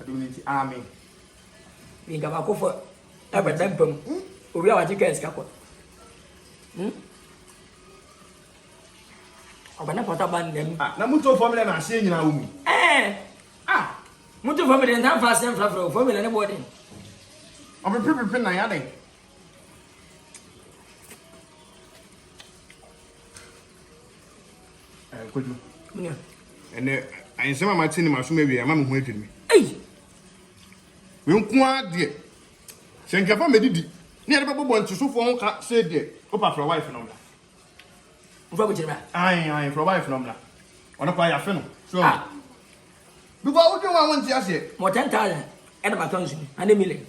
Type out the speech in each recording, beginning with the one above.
Aduniti army. Ninga makofo ebe dempem. Obi a waje kan sika ko. Obana pota ban dem. Na mutuo formula na ase nyina wo mu. Mutuo formula na fa ase mfrafra formula ne body. Obi pipi na ya den. Kwadwo. Munya. Ene ayensema matini masuma bi ama me ho adwiri. We nko ade. Senkafa medidi. Ni ade bebo ntisofo ho ka se de. Opa for wife no mla. Mfa bo chirima. Ai for wife no mla. Ona kwa ya fe no. So. Because what you want to say? More 10,000 and my tongue and a million.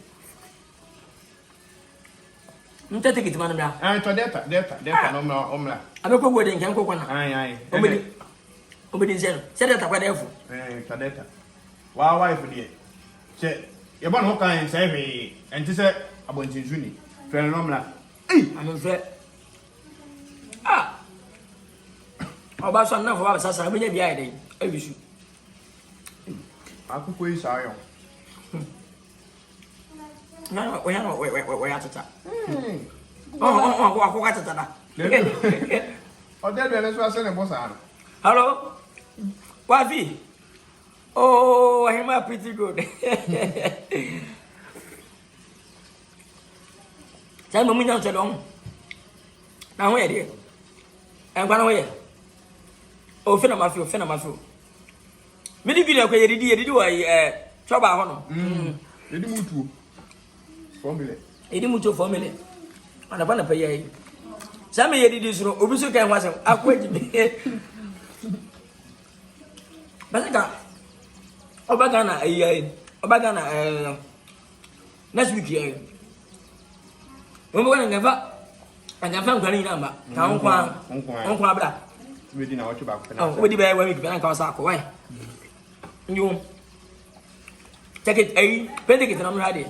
Take it, man. I to data no omla. I don't go wedding can cook one. Ai. Obedi said that I whatever. To data. Wow, wife dear. Say, you want to kind say me and to say about Juni. Friend Romla. I'm afraid. About some number of us, I mean, the idea. I wish you. Aku kuwi sayo. No, we are to talk. Oh, what is that? Oh, there was a boss. Hello, Wafi. Oh, I am pretty good. Tell me, not alone. Now, where dear? I'm going away. Oh, Fenamafu. Many video kwa yedi do choba hono. Edi mutuo. Formula. Edi mutuo formula. Ana bana pa yayi. Same yedi di suro obi so kan wasem akwaji me. Basaka. Obagana ayi. Obagana next week yayi. Mo mo ngava. Ngava ngani namba. Ka onkwa abra. We di na wacho ba ko na. Oh, we di ba we na ka sa ko why? You take it, pay the kitten. I'm ready.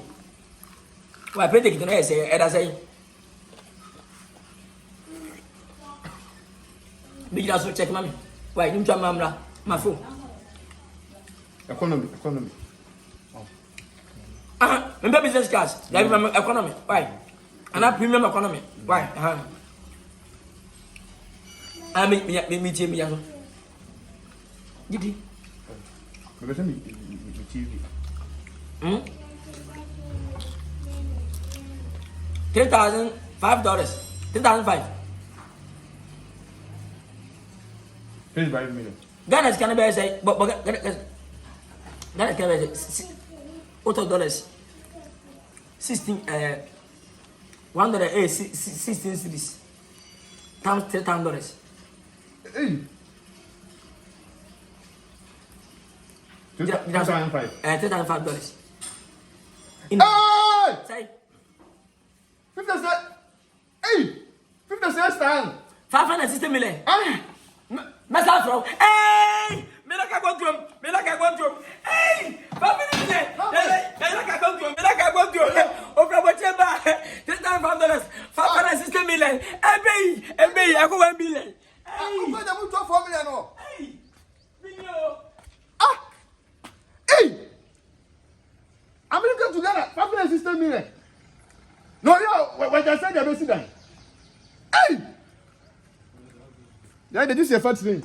Why pay the kitten? I say, and I say, Big also check, mammy. Why you tell mamma, my fool? Economy. Remember business class, like economy. Why? And I premium economy. Why? I mean, me, Jimmy. Did he? TV. $3,005. $3,005. $5 million. Ghana's can be say, but Ghana can be $8. 16 $1 16 cities times $10,000. $3,500. $3,500. Say 56,000. 560 million. Myself from. Hey! Me like I go to him. Hey! 5 million. Over what $3,500. 560 million. Hey! I go 1 million. Hey! Where the mutual 4 million? Hey! Hey! I'm looking together. 560 million. No, when I said they're basically. Hey! Yeah, they just say first thing.